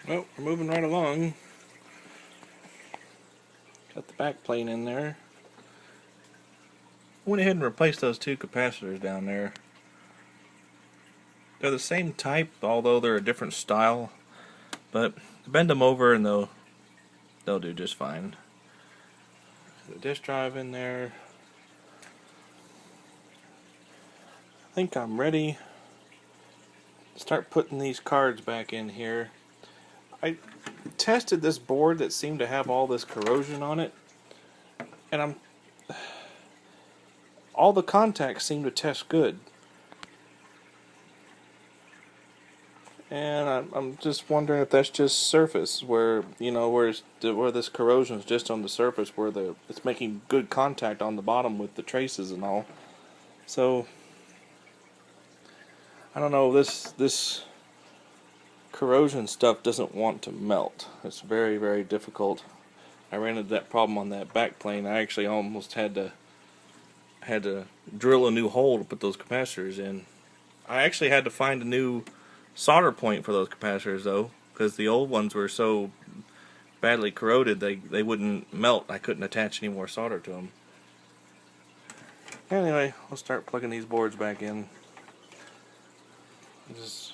Well, we're moving right along. Got the back plane in there. Went ahead and replaced those two capacitors down there. They're the same type, although they're a different style. But bend them over and they'll do just fine. The disk drive in there. I think I'm ready to start putting these cards back in here. I tested this board that seemed to have all this corrosion on it, and all the contacts seem to test good. And I'm just wondering if that's just surface, where where this corrosion is just on the surface, where it's making good contact on the bottom with the traces and all. So I don't know. This corrosion stuff doesn't want to melt. It's very, very difficult. I ran into that problem on that back plane. I actually almost had to drill a new hole to put those capacitors in. I actually had to find a new solder point for those capacitors though, because the old ones were so badly corroded they wouldn't melt. I couldn't attach any more solder to them. Anyway, we'll start plugging these boards back in. Just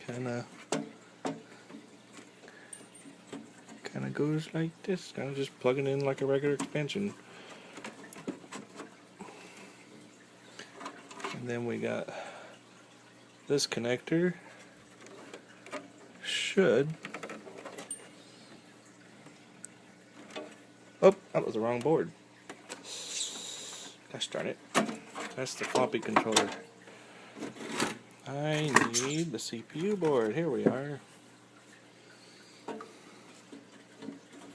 kind of goes like this, kind of just plugging in like a regular expansion. And then we got this connector. Oh, that was the wrong board. Gosh darn it. That's the floppy controller. I need the CPU board. Here we are.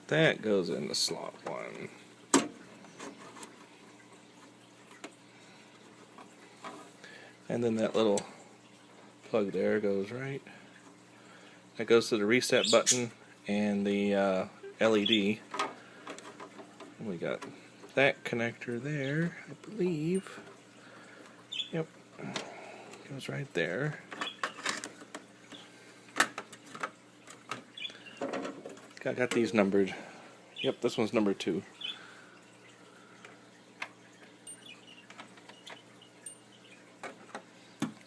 That goes in the slot 1. And then that little plug there goes right. That goes to the reset button and the LED. And we got that connector there, I believe. Yep. Goes right there. I got these numbered. Yep, this one's number 2.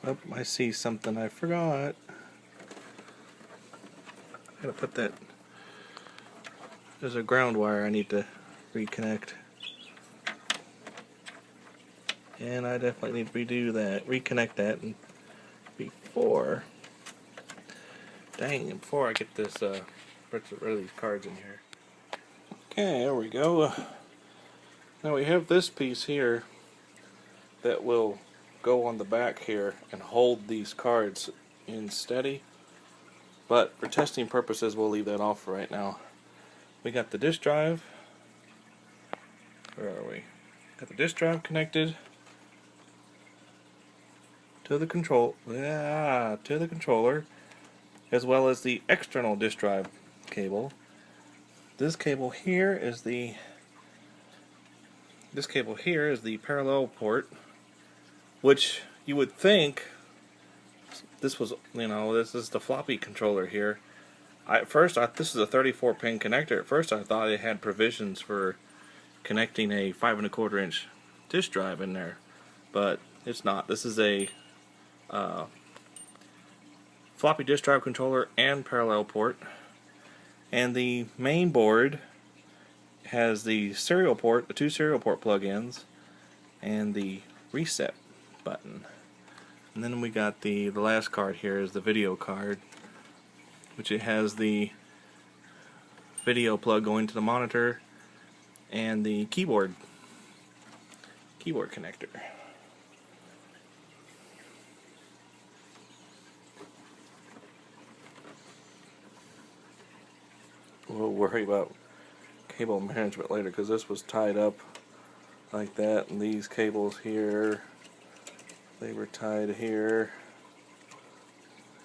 Oh, I see something I forgot. Gotta put that. There's a ground wire I need to reconnect. And I definitely need to redo that, reconnect that, and before I get this rid of these cards in here. Okay, there we go. Now we have this piece here that will go on the back here and hold these cards in steady. But for testing purposes, we'll leave that off for right now. We got the disk drive. Where are we? Got the disk drive connected to the controller, as well as the external disk drive cable. This cable here is the parallel port, which you would think this was, this is the floppy controller here. At first, this is a 34-pin connector. At first, I thought it had provisions for connecting a 5 1/4 inch disk drive in there, but it's not. This is a floppy disk drive controller and parallel port, and the main board has the serial port, the 2 serial port plug-ins, and the reset button. And then we got the last card here is the video card, which it has the video plug going to the monitor and the keyboard connector. We'll worry about cable management later, because this was tied up like that, and these cables here, they were tied here,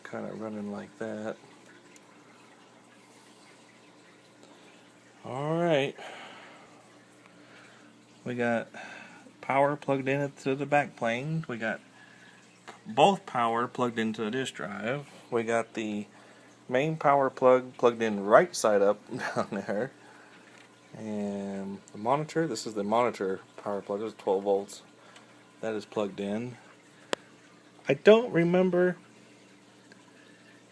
kind of running like that. Alright, we got power plugged in to the back plane. We got both power plugged into the disk drive. We got the main power plug plugged in right side up down there. And the monitor, this is the monitor power plug, it's 12 volts. That is plugged in. I don't remember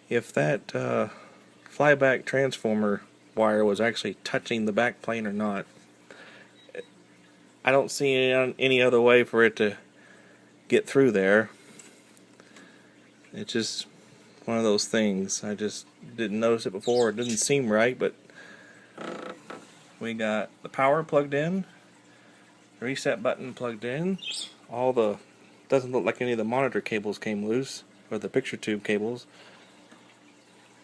if that flyback transformer wire was actually touching the back plane or not. I don't see any other way for it to get through there. It's just one of those things. I just didn't notice it before. It didn't seem right, but we got the power plugged in, reset button plugged in. Doesn't look like any of the monitor cables came loose, or the picture tube cables.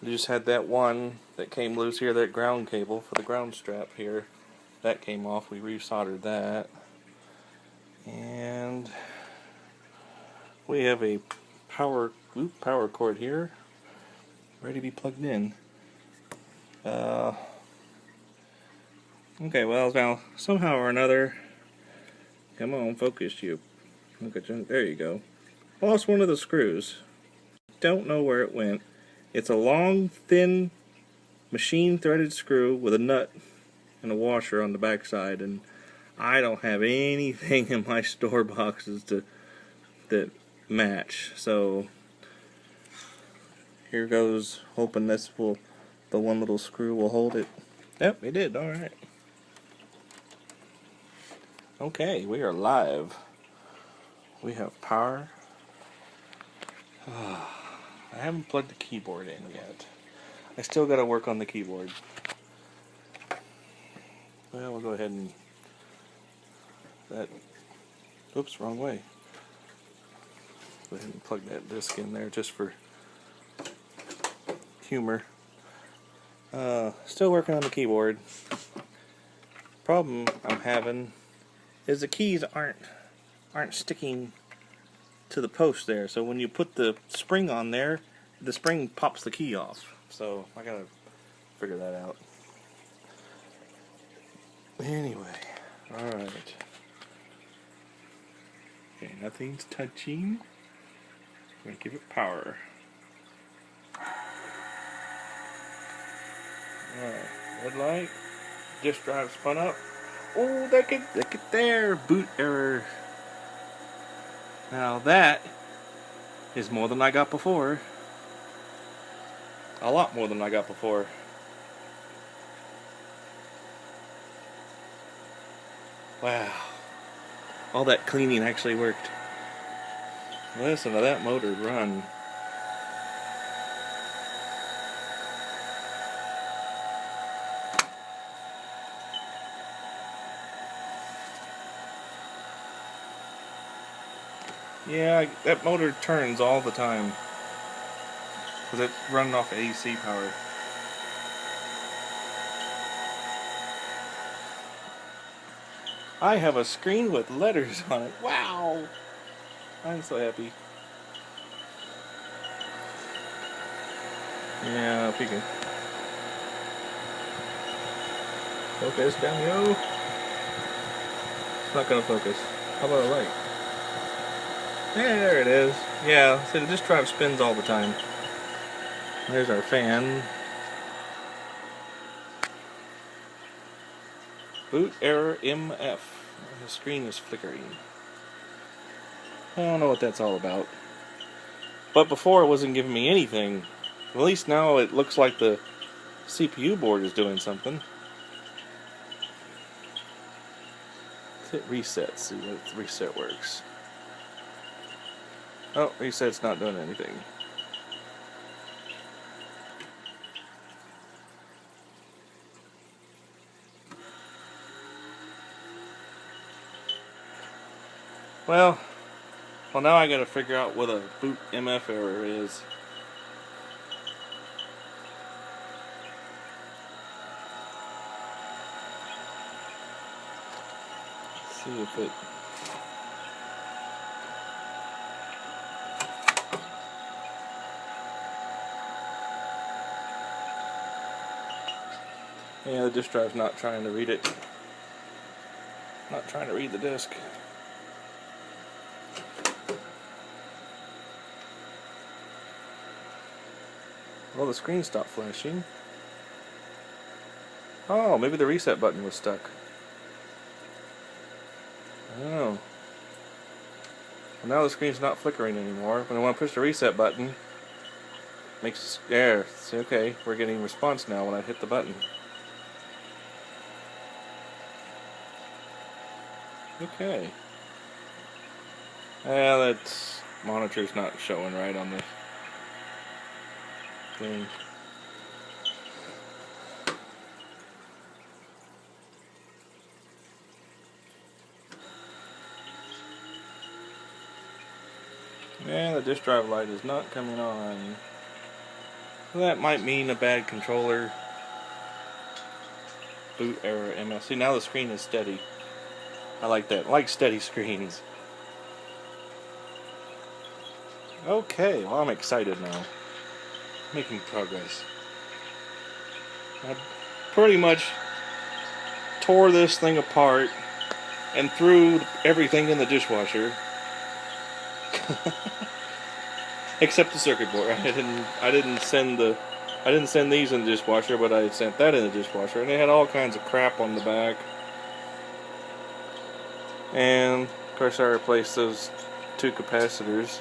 We just had that one that came loose here, that ground cable for the ground strap here. That came off. We resoldered that. And we have a power cord here, ready to be plugged in. Okay, well, now somehow or another, come on, focus you. Look at you. There you go. Lost one of the screws. Don't know where it went. It's a long, thin, machine-threaded screw with a nut and a washer on the back side, and I don't have anything in my store boxes that match. So here goes, hoping the one little screw will hold it. Yep, it did. All right. Okay, we are live. We have power. I haven't plugged the keyboard in yet. I still got to work on the keyboard. Well, we'll go ahead and oops, wrong way. Go ahead and plug that disc in there just for humor. Still working on the keyboard. Problem I'm having is the keys aren't sticking to the post there. So when you put the spring on there, the spring pops the key off. So I gotta figure that out. Anyway, alright. Okay, nothing's touching. I'm gonna give it power. Alright, red light. Disk drive spun up. Oh, look at there! Boot error. Now that is more than I got before. A lot more than I got before. Wow. All that cleaning actually worked. Listen to that motor run. Yeah, that motor turns all the time. Because it's running off AC power. I have a screen with letters on it. Wow! I'm so happy. Yeah, if you can focus down yo. It's not gonna focus. How about a light? Yeah, there it is. Yeah, see, the disk drive spins all the time. There's our fan. Boot error MF. The screen is flickering. I don't know what that's all about. But before it wasn't giving me anything. At least now it looks like the CPU board is doing something. Let's hit reset, see what the reset works. Oh, reset's not doing anything. Well, now I gotta figure out what a boot MF error is. Let's see if it... Yeah, the disk drive's not trying to read it. Not trying to read the disk. Well, the screen stopped flashing. Oh, maybe the reset button was stuck. Oh. Well, now the screen's not flickering anymore. When I want to push the reset button, makes there. See, okay, we're getting response now when I hit the button. Okay. That monitor's not showing right on this thing. Yeah, the disk drive light is not coming on. That might mean a bad controller. Boot error MS. See, now the screen is steady. I like that. I like steady screens. Okay, well, I'm excited now. Making progress. I pretty much tore this thing apart and threw everything in the dishwasher. Except the circuit board. I didn't send these in the dishwasher, but I sent that in the dishwasher, and they had all kinds of crap on the back. And of course I replaced those two capacitors.